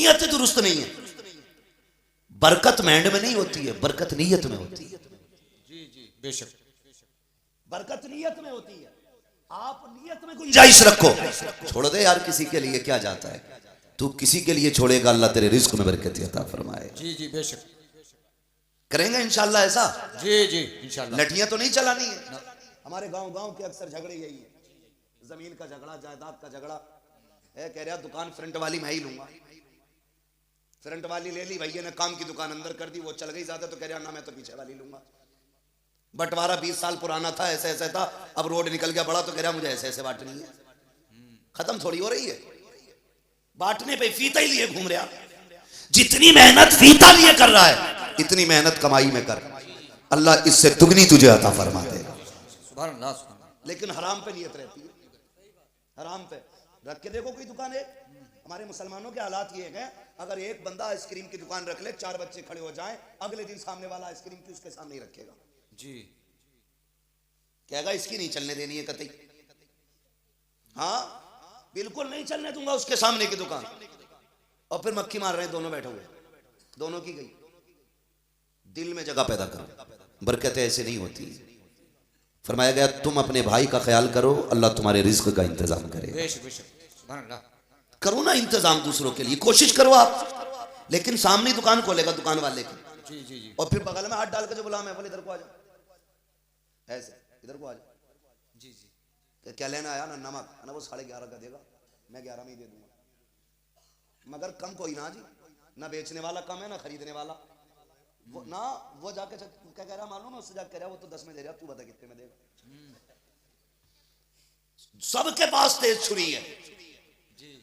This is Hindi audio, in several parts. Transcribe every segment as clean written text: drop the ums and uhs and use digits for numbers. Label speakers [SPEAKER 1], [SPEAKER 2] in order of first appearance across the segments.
[SPEAKER 1] नीयत दुरुस्त नहीं है। बरकत मैंड में नहीं होती है, बरकत नीयत में होती है।
[SPEAKER 2] जी जी बेशक,
[SPEAKER 1] बरकत नीयत में होती है। आप नीयत में गुंजाइश रखो। छोड़ दे यार, किसी के लिए क्या जाता है, तू किसी के लिए छोड़ेगा, अल्लाह तेरे रिस्क में बरकत अता फरमाए।
[SPEAKER 2] जी जी बेशक,
[SPEAKER 1] करेंगे इंशाल्लाह ऐसा।
[SPEAKER 2] जी जी इंशाल्लाह।
[SPEAKER 1] लठियां तो नहीं चलानी है। हमारे गांव के अक्सर झगड़े यही है, जमीन का झगड़ा, जायदाद का झगड़ा है। कह रहा दुकान फ्रंट वाली मैं ही लूंगा, फ्रंट वाली ले ली, भैया ने काम की दुकान अंदर कर दी, वो चल गई ज्यादा, तो कह रहा ना मैं तो पीछे वाली लूंगा। बंटवारा 20 साल पुराना था, ऐसे ऐसे था, अब रोड निकल गया बड़ा, तो कह रहा मुझे ऐसे ऐसे बांटनी है। खत्म थोड़ी हो रही है, बांटने पे फीता ही लिए घूम रहा। जितनी मेहनत फीता लिए कर रहा है, इतनी मेहनत कमाई में कर, अल्लाह इससे दुगनी तुझे अता फरमा देगा।
[SPEAKER 2] सुभान अल्लाह, सुभान अल्लाह।
[SPEAKER 1] लेकिन हराम पे नियत रहती है, हराम पे रख के देखो कोई दुकान है। हमारे मुसलमानों के हालात ये हैं, अगर एक बंदा आइसक्रीम की दुकान रख ले, 4 बच्चे खड़े हो जाएं, अगले दिन सामने वाला आइसक्रीम की उसके सामने ही रखेगा।
[SPEAKER 2] जी
[SPEAKER 1] कहेगा इसकी नहीं चलने देनी है कतई। हाँ बिल्कुल नहीं चलने दूंगा उसके सामने की दुकान। और फिर मक्खी मार रहे हैं दोनों बैठे हुए, दोनों की गई। दिल में जगह पैदा करो, बरकतें ऐसे नहीं होती। फरमाया गया तुम अपने भाई का ख्याल करो, अल्लाह तुम्हारे रिज्क का इंतजाम करे।
[SPEAKER 2] बेशक बेशक, सुभान अल्लाह।
[SPEAKER 1] करो ना इंतजाम दूसरों के लिए, कोशिश करो आप। लेकिन सामने दुकान खोलेगा दुकान वाले की,
[SPEAKER 2] जी जी जी,
[SPEAKER 1] और फिर बगल में हाथ डाल के जो बुला, मैं बोले इधर को आ जा, ऐसे इधर को आ जा।
[SPEAKER 2] जी जी,
[SPEAKER 1] क्या लेना आया ना, नमक ना, वो 11.5 का देगा, मैं 11 में ही दे दूंगा। मगर कम कोई ना जी, ना बेचने वाला कम है ना खरीदने वाला। वो ना वो जाके क्या कह रहा मालूम है, उससे जाके कह रहा वो तो 10 में दे रहा, तू बता कितने में देगा। सबके पास तेज छुरी है,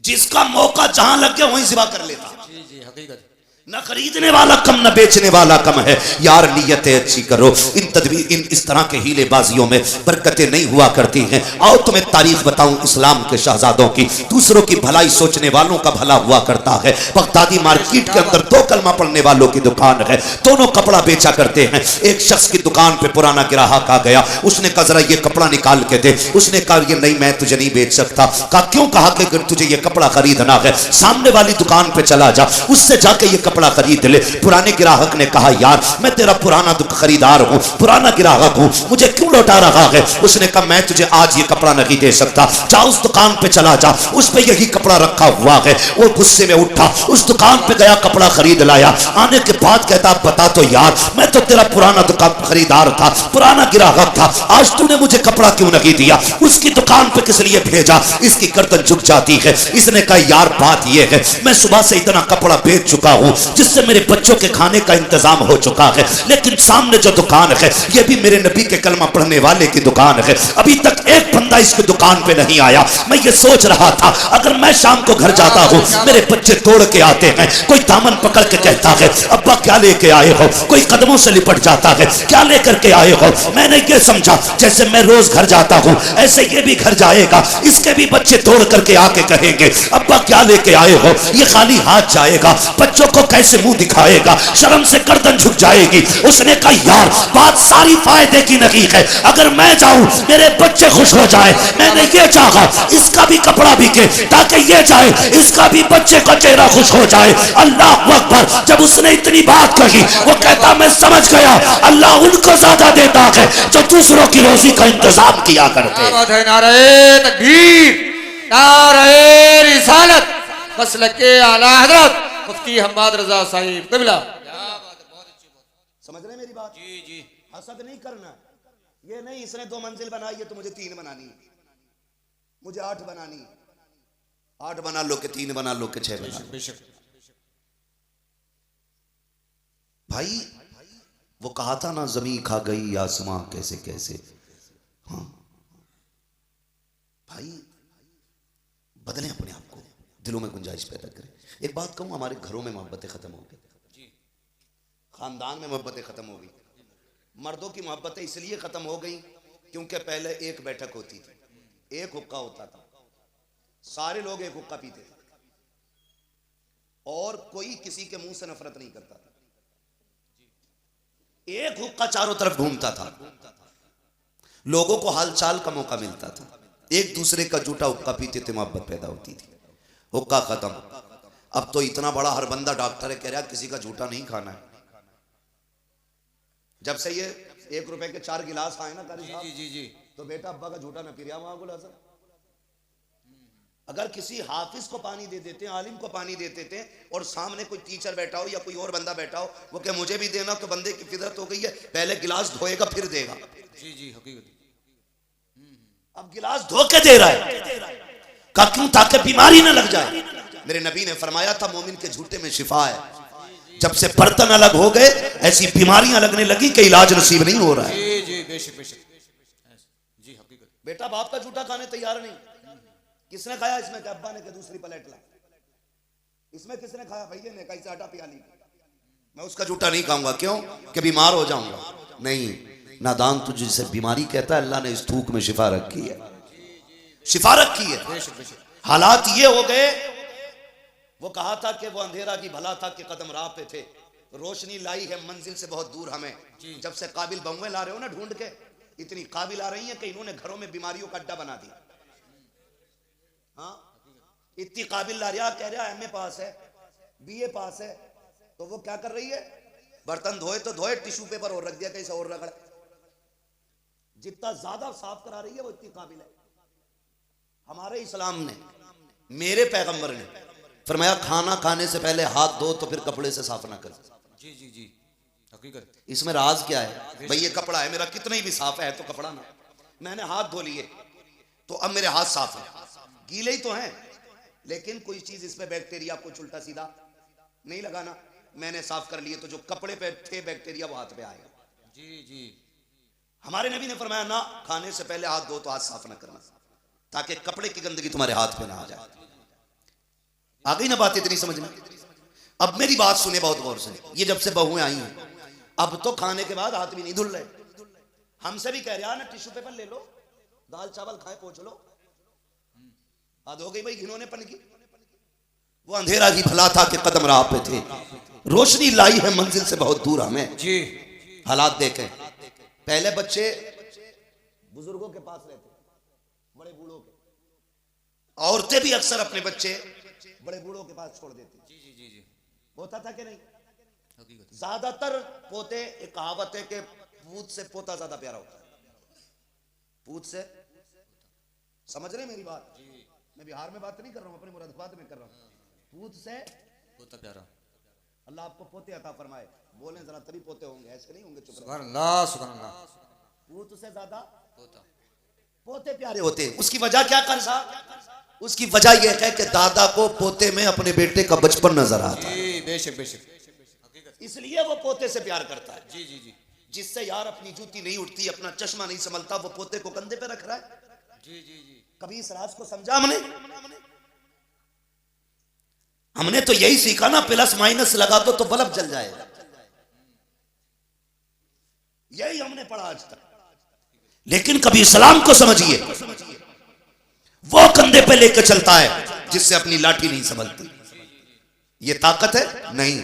[SPEAKER 1] जिसका मौका जहां लग गया वहीं सिवा कर लेता।
[SPEAKER 2] जी जी हकीकत।
[SPEAKER 1] न खरीदने वाला कम न बेचने वाला कम है। यार नियतें अच्छी करो। इन तदबीर इन इस तरह के हीलेबाजियों में बरकतें नहीं हुआ करती हैं। आओ तुम्हें तारीख बताऊं इस्लाम के शहजादों की। दूसरों की भलाई सोचने वालों का भला हुआ करता है। बगदादी मार्केट के अंदर 2 कलमा पढ़ने वालों की दुकान है, दोनों कपड़ा बेचा करते हैं। एक शख्स की दुकान पे पुराना ग्राहक आ गया, उसने कहा जरा ये कपड़ा निकाल के दे। उसने कहा ये नहीं, मैं तुझे नहीं बेच सकता। कहा क्यों? कहा कि तुझे ये कपड़ा खरीदना है, सामने वाली दुकान पे चला जा, उससे जाके ये कपड़ा खरीद ले। पुराने ग्राहक ने कहा यार मैं तेरा पुराना खरीदार हूँ, पुराना ग्राहक हूँ, मुझे क्यों लौटा रहा है? उसने कहा मैं तुझे आज ये कपड़ा नहीं दे सकता, जा उस दुकान पे चला जा, उस पे यही कपड़ा रखा हुआ है। वो गुस्से में उठा, उस दुकान पे गया, कपड़ा खरीद लाया। आने के बाद कहता बता तो यार, मैं तो तेरा पुराना दुकान खरीदार था, पुराना ग्राहक था, आज तूने मुझे कपड़ा क्यों नहीं दिया? उसकी दुकान पे किस लिए भेजा? इसकी गर्दन झुक जाती है। इसने कहा यार बात यह है, मैं सुबह से इतना कपड़ा बेच चुका हूँ जिससे मेरे बच्चों के खाने का इंतजाम हो चुका है, लेकिन सामने जो दुकान है यह भी मेरे नबी के कलमा पढ़ने वाले की दुकान है। अभी तक एक बंदा इसकी दुकान पे नहीं आया। मैं ये सोच रहा था अगर मैं शाम को घर जाता हूँ, मेरे बच्चे तोड़ के आते हैं, कोई दामन पकड़ के कहता है अब्बा क्या लेके आए हो, कोई कदमों से लिपट जाता है क्या लेकर के आए हो। मैंने ये समझा जैसे मैं रोज घर जाता हूँ ऐसे ये भी घर जाएगा, इसके भी बच्चे तोड़ करके आके कहेंगे अब्बा क्या लेके आए हो। ये खाली हाथ जाएगा, बच्चों को कैसे मुंह दिखाएगा, शर्म से गर्दन झुक जाएगी। उसने कहा यार बात सारी फायदे की नहीं है, अगर मैं जाऊं मेरे बच्चे खुश हो जाए, मैंने ये चाहा इसका भी कपड़ा बिके ताकि ये जाए, इसका भी बच्चे का चेहरा खुश हो जाए। अल्लाह अकबर। जब उसने इतनी बात कही वो कहता मैं समझ गया अल्लाह उनको ज्यादा देता है जो दूसरों की रोजी का इंतजाम किया करते हैं।
[SPEAKER 2] नारे तकबीर, नारे रिसालत, मसलके आला हजरत मुफ्ती हम्माद रजा साहिब कबिला। समझ रहे मेरी बात? जी जी।
[SPEAKER 1] हसद नहीं करना, ये नहीं इसने 2 मंजिल बनाई है तो मुझे 3 बनानी है, मुझे 8 बनानी है, 8 बना लो के 3 बना लो के 6 बना लो।
[SPEAKER 2] बेशक
[SPEAKER 1] भाई वो कहा था ना जमीन खा गई आसमां कैसे कैसे। हाँ भाई बदलें अपने आप को, दिलों में गुंजाइश पैदा करें। एक बात कहूं, हमारे घरों में मोहब्बतें खत्म हो गई, खानदान में मोहब्बतें खत्म हो गई। मर्दों की मोहब्बतें इसलिए खत्म हो गई क्योंकि पहले एक बैठक होती थी, एक हुक्का होता था, सारे लोग एक हुक्का पीते थे और कोई किसी के मुंह से नफरत नहीं करता था। एक हुक्का चारों तरफ घूमता था, लोगों को हालचाल का मौका मिलता था, एक दूसरे का जूठा हुक्का पीते थे, मोहब्बत पैदा होती थी। हुक्का खत्म, अब तो इतना बड़ा हर बंदा डॉक्टर है, कह रहा किसी का झूठा नहीं खाना है। जब से ये 1 रुपए के 4 गिलास आए ना कारी साहब,
[SPEAKER 2] जी जी जी,
[SPEAKER 1] तो बेटा अब्बा का झूठा ना पिरिया वहां बोला सर। अगर किसी हाफिज को पानी दे देते हैं, आलिम को पानी दे देते हैं, और सामने कोई टीचर बैठा हो या कोई और बंदा बैठा हो, वो क्या मुझे भी देना, तो बंदे की फितरत हो गई है पहले गिलास धोएगा फिर देगा।
[SPEAKER 2] जी जी, हकीकत।
[SPEAKER 1] अब गिलास धो के दे रहा है, का क्यों? ताकि बीमारी ना लग जाए। मेरे नबी ने फरमाया था मोमिन के झूठे में शिफा है। जब से बर्तन अलग हो गए ऐसी बीमारियां लगने लगी कि इलाज नसीब नहीं हो रहा है।
[SPEAKER 2] जी जी, बेशक बेशक जी, हकीकत।
[SPEAKER 1] बेटा बाप का झूठा खाने तैयार नहीं। किसने खाया इसमें? कि अब्बा ने, कि दूसरी प्लेट ला। इसमें किसने खाया? भैया ने, कैसे आटा प्याली। मैं उसका झूठा नहीं खाऊंगा, क्यों? कि बीमार हो जाऊंगा। नहीं, नादान तुझे जिसे बीमारी कहता है, अल्लाह ने इस थूक में शिफा रखी है, शिफा रखी है।
[SPEAKER 2] बेशक बेशक।
[SPEAKER 1] हालात ये हो गए, वो कहा था कि वो अंधेरा की भला था कि कदम राह पे थे, रोशनी लाई है मंजिल से बहुत दूर हमें। जब से काबिल बहुएं ला रहे हो ना ढूंढ के, इतनी काबिल आ रही हैं कि इन्होंने घरों में बीमारियों का अड्डा बना दिया। हाँ, इतनी काबिल ला रहा, कह रहा एमए पास है, बीए पास है, तो वो क्या कर रही है? बर्तन धोए तो धोए, टिश्यू पेपर और रख दिया, कैसे और रगड़। जितना ज्यादा साफ करा रही है वो इतनी काबिल है। हमारे इस्लाम ने, मेरे पैगंबर ने फरमाया खाना खाने से पहले हाथ धो तो फिर कपड़े से साफ ना कर।
[SPEAKER 2] जी जी जी, हकीकत।
[SPEAKER 1] इसमें राज क्या है? भाई ये कपड़ा है मेरा, कितना ही भी साफ है तो कपड़ा ना, मैंने हाथ धो लिए तो अब मेरे हाथ साफ है, गीले ही तो हैं, लेकिन कोई चीज इसमें बैक्टीरिया कुछ उल्टा सीधा नहीं लगाना, मैंने साफ कर लिए तो जो कपड़े पे थे बैक्टीरिया वो हाथ पे आएगा।
[SPEAKER 2] जी जी,
[SPEAKER 1] हमारे नबी ने फरमाया ना, खाने से पहले हाथ धो तो हाथ साफ ना करना, ताकि कपड़े की गंदगी तुम्हारे हाथ पे ना आ जाए। आ गई ना बात इतनी समझ में? अब मेरी बात सुने बहुत गौर से। ये जब से बहुएं आई हैं, अब तो खाने के बाद हाथ भी नहीं धुल रहे। हमसे भी कह रहे ना टिश्यू पेपर ले लो, दाल चावल खाए पोंछ लो, हाथ हो गई भाई घिनौने पन की। वो अंधेरा ही भला था कि कदम राह पे थे, रोशनी लाई है मंजिल से बहुत दूर हमें।
[SPEAKER 2] जी,
[SPEAKER 1] हालात देखें, पहले बच्चे बुजुर्गों के पास रहते, बड़े बूढ़ों के, औरतें भी अक्सर अपने बच्चे बड़े बूढ़ों के पास छोड़ देती।
[SPEAKER 2] जी जी जी जी,
[SPEAKER 1] होता था कि नहीं?
[SPEAKER 2] हकीकत।
[SPEAKER 1] ज्यादातर पोते, एक कहावत है कि पूत से पोता ज्यादा प्यारा होता है। पूत से, समझ रहे मेरी बात? मैं बिहार में बात नहीं कर रहा हूं, अपने मुरादाबाद में कर रहा हूं। पूत से
[SPEAKER 2] पोता प्यारा।
[SPEAKER 1] अल्लाह आपको पोते अता फरमाए, बोलें जरा तभी पोते होंगे, ऐसे नहीं होंगे। चुप रहो।
[SPEAKER 2] सुभान अल्लाह, सुभान अल्लाह।
[SPEAKER 1] पूत से ज्यादा
[SPEAKER 2] पोता,
[SPEAKER 1] पोते प्यारे होते हैं। उसकी वजह क्या कर साहब? उसकी वजह यह है कि दादा को पोते में अपने बेटे का बचपन नजर आता है।
[SPEAKER 2] जी, बेशक बेशक, हकीकत।
[SPEAKER 1] इसलिए वो पोते से प्यार करता है।
[SPEAKER 2] जी जी जी,
[SPEAKER 1] जिससे यार अपनी जूती नहीं उठती, अपना चश्मा नहीं संभलता, वो पोते को कंधे पे रख रहा है।
[SPEAKER 2] जी जी जी,
[SPEAKER 1] कभी इस राज को समझा हमने? हमने तो यही सीखा ना, प्लस माइनस लगा दो तो बल्ब जल जाएगा, यही हमने पढ़ा आज तक। लेकिन कभी इस्लाम को समझिए, वो कंधे पे लेकर चलता है जिससे अपनी लाठी नहीं संभलती। ये ताकत है? नहीं,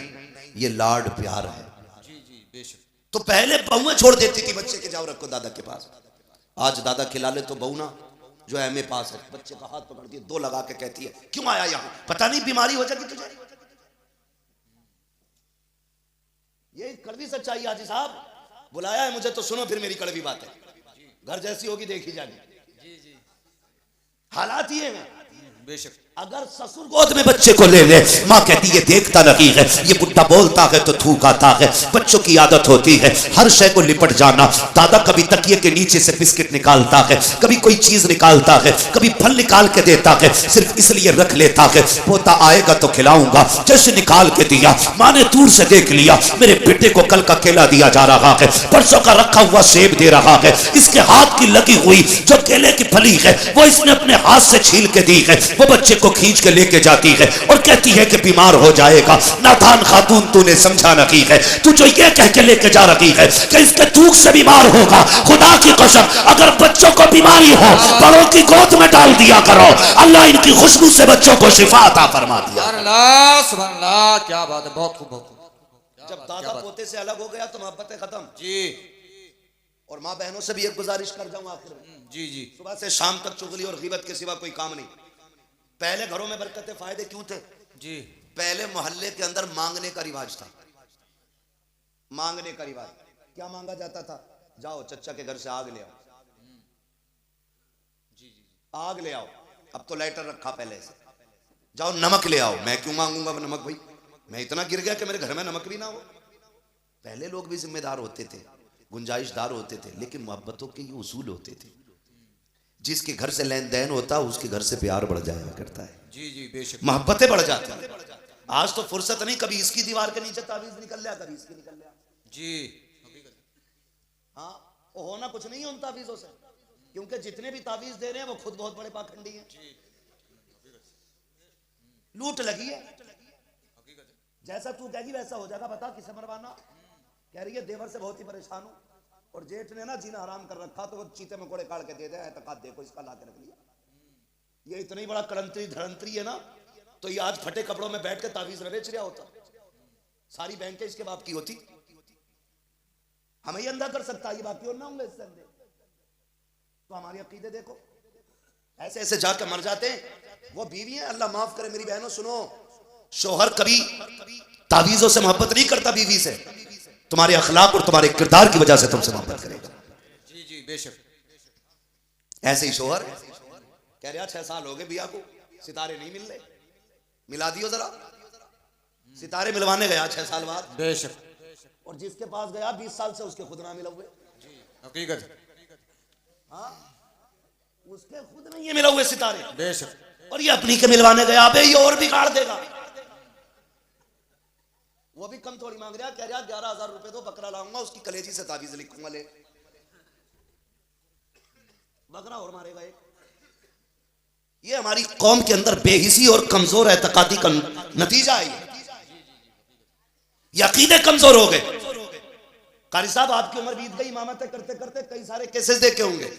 [SPEAKER 1] ये लाड प्यार है।
[SPEAKER 2] जी जी, बेशक।
[SPEAKER 1] तो पहले बहुएं छोड़ देती थी बच्चे के, जाओ रखो दादा के पास। आज दादा खिला ले तो बहू ना, जो एमए पास है, बच्चे का हाथ पकड़ती है, 2 लगा के कहती है क्यों आया यहां, पता नहीं बीमारी हो जाएगी तुझे। ये कड़वी सच्चाई है। हाजी साहब बुलाया है मुझे तो सुनो फिर मेरी कड़वी बात है, घर जैसी होगी देखी जाएगी।
[SPEAKER 2] जी जी,
[SPEAKER 1] हालात ये हैं।
[SPEAKER 2] बेशक।
[SPEAKER 1] अगर ससुर गोद में बच्चे को ले ले, माँ कहती है देखता नहीं है, ये बुढ़ा बोलता है तो थूक आता है। बच्चों की आदत होती है हर शय को लिपट जाना। दादा कभी तकिए के नीचे से बिस्किट निकालता है, कभी कोई चीज निकालता है, कभी फल निकाल के देता है, सिर्फ इसलिए रख लेता है पोता आएगा तो खिलाऊंगा। जैसे निकाल के दिया, माँ ने दूर से देख लिया मेरे बेटे को कल का केला दिया जा रहा है, परसों का रखा हुआ सेब दे रहा है, इसके हाथ की लगी हुई जो केले की फली है वो इसने अपने हाथ से छील के दी है। वो बच्चे को खींच के लेके जाती है और कहती है कि बीमार हो जाएगा। नादान खातून तूने समझा नहीं है, तू जो ये कह के लेके जा रही है कि इसके थूक से बीमार होगा, खुदा की कसम अगर बच्चों को बीमारी हो बड़ों की गोद में डाल दिया करो, अल्लाह इनकी खुशबू से बच्चों को शिफा अता फरमा दिया।
[SPEAKER 2] सुभान अल्लाह, सुभान अल्लाह, क्या बात है, बहुत खूब, बहुत खूब।
[SPEAKER 1] जब दादा पोते से अलग हो गया तो मोहब्बतें खत्म।
[SPEAKER 2] जी,
[SPEAKER 1] और माँ बहनों से भी एक गुजारिश कर जाऊं आखिर में,
[SPEAKER 2] जी जी,
[SPEAKER 1] सुबह से शाम तक चुगली और गीबत के सिवा कोई काम नहीं। पहले घरों में बरकतें फायदे क्यों थे?
[SPEAKER 2] जी,
[SPEAKER 1] पहले मोहल्ले के अंदर मांगने का रिवाज था। मांगने का रिवाज क्या मांगा जाता था? जाओ चच्चा के घर से आग ले आओ, आग ले आओ। अब तो लाइटर रखा पहले से। जाओ नमक ले आओ। मैं क्यों मांगूंगा नमक भाई, मैं इतना गिर गया कि मेरे घर में नमक भी ना हो। पहले लोग भी जिम्मेदार होते थे, गुंजाइशदार होते थे, लेकिन मोहब्बतों के ये उसूल होते थे। जिसके घर से लेन देन होता है उसके घर से प्यार बढ़ जाया करता है।
[SPEAKER 2] जी जी बेशक,
[SPEAKER 1] मोहब्बतें बढ़ जाती हैं। आज तो फुर्सत नहीं, कभी इसकी दीवार के नीचे तावीज निकल लिया, कभी इसकी निकल लिया।
[SPEAKER 2] जी
[SPEAKER 1] हाँ, वो होना कुछ नहीं है उन तावीजों से, क्योंकि जितने भी तावीज दे रहे हैं वो खुद बहुत बड़े पाखंडी हैं। लूट लगी है। जैसा तू कहेगी वैसा हो जाएगा। बता किसे मरवाना? कह रही है देवर से बहुत ही परेशान हूं, और जेठ ने ना जीना हराम कर रखा, तो वो चीते में कोड़े काट के दे दे, एतकाद देखो इसका ला के रख लिया। ये इतना ही बड़ा करंतरी धरंतरी है ना, तो ये आज फटे कपड़ों में बैठ के तावीज न बेच रहा होता, सारी बैंकें इसके बाप की होती। हमें ही अंधा कर सकता है, ये बाकी और ना होंगे इससे अंधे। तो हमारी अकीदे देखो, ऐसे ऐसे जाकर मर जाते हैं। वो बीवी है, अल्लाह माफ करे मेरी बहनों, सुनो, शोहर कभी तावीजों से मोहब्बत नहीं करता बीवी से, तुम्हारे अखलाक और तुम्हारे किरदार की वजह से तुमसे मोहब्बत करेगा।
[SPEAKER 2] जी जी बेशक।
[SPEAKER 1] ऐसे ही शोहर कह रहा 6 साल हो गए बिया को, सितारे नहीं मिल रहे, मिला दियो जरा। सितारे मिलवाने गया 6 साल बाद,
[SPEAKER 2] बेशक।
[SPEAKER 1] और जिसके पास गया 20 साल से उसके खुद ना मिला हुए।
[SPEAKER 2] हकीकत।
[SPEAKER 1] हाँ, उसके खुद नहीं है मिला हुए सितारे,
[SPEAKER 2] बेशक।
[SPEAKER 1] और ये अपनी के मिलवाने गया। अबे ये और बिगाड़ देगा। वो भी कम थोड़ी मांग रहा, कह रहा 11,000 रुपए दो, बकरा लाऊंगा, उसकी कलेजी से ताबीज लिखूंगा। ले बकरा और मारेगा एक। ये हमारी कौम के अंदर बेहिसी और कमजोर एतकादी का नतीजा है। ये अकीदे कमजोर हो गए। कारी साहब आपकी उम्र बीत गई, इमामतें करते करते कई सारे केसेस देखे होंगे,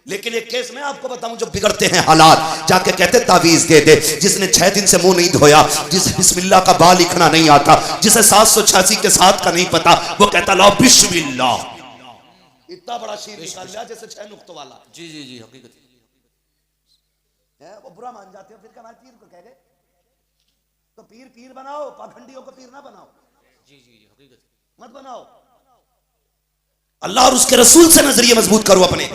[SPEAKER 1] लेकिन एक केस मैं आपको बताऊं जो बिगड़ते हैं हालात, जाके कहते तावीज दे दे। जिसने 6 दिन से मुंह नहीं धोया, जिसे बिस्मिल्लाह का बा लिखना नहीं आता, जिसे 786 के 7 का नहीं पता, वो कहता लो बिस्मिल्लाह। इतना बड़ा शीर निकाल लिया जैसे 6 नुक्तों वाला।
[SPEAKER 2] जी जी जी हकीकत
[SPEAKER 1] है। वो बुरा मान जाते हो, फिर क्या हमारे पीर को कह गए? तो पीर पीर बनाओ, पाखंडियों को पीर ना बनाओ।
[SPEAKER 2] जी जी हकीकत
[SPEAKER 1] मत बनाओ। अल्लाह और उसके रसूल से नजरिए मजबूत करो अपने।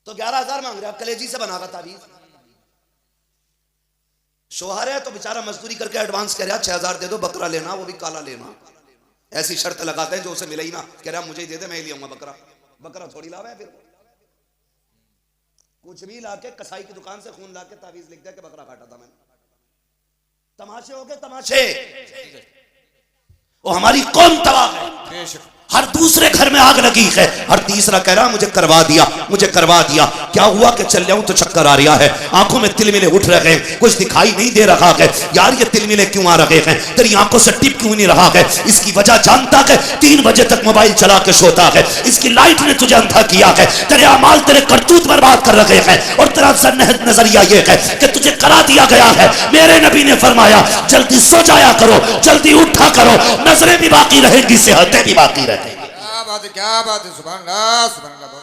[SPEAKER 1] तो 11,000 मांग रहा, कलेजी से बनागा तावीज। शोहर है तो बेचारा मजदूरी करके एडवांस कह रहा 6,000 दे दो, बकरा लेना, वो भी काला लेना। ऐसी शर्त लगाते हैं जो उसे मिले ही ना, कह रहा मुझे दे दे, मैं ही ले आऊंगा बकरा। बकरा थोड़ी लावा है, फिर कुछ भी लाके कसाई की दुकान से खून लाके तावीज लिख दिया कि बकरा काटा था मैंने। तमाशे हो गए तमाशे। वो हमारी कौम तबाह है।
[SPEAKER 2] बेशक।
[SPEAKER 1] हर दूसरे घर में आग लगी है, हर तीसरा कह रहा मुझे करवा दिया, मुझे करवा दिया। क्या हुआ कि चल जाऊं तो चक्कर आ रहा है, आंखों में तिलमिले उठ रहे हैं, कुछ दिखाई नहीं दे रहा है। यार ये तिलमिले क्यों आ रहे हैं, तेरी आंखों से टिप क्यों नहीं रहा है? इसकी वजह जानता है, 3 बजे तक मोबाइल चला के सोता है, इसकी लाइट ने तुझे अंधा किया है, तेरे अमाल तेरे करतूत बर्बाद कर रहे हैं, और तेरा नजरिया ये है कि तुझे करा दिया गया है। मेरे नबी ने फरमाया जल्दी सो जाया करो, जल्दी उठा करो, नजरें भी बाकी रहेंगी, सेहतें भी बाकी रहेंगी।
[SPEAKER 2] क्या बात है, क्या बात है। सुभान अल्लाह, सुभान अल्लाह।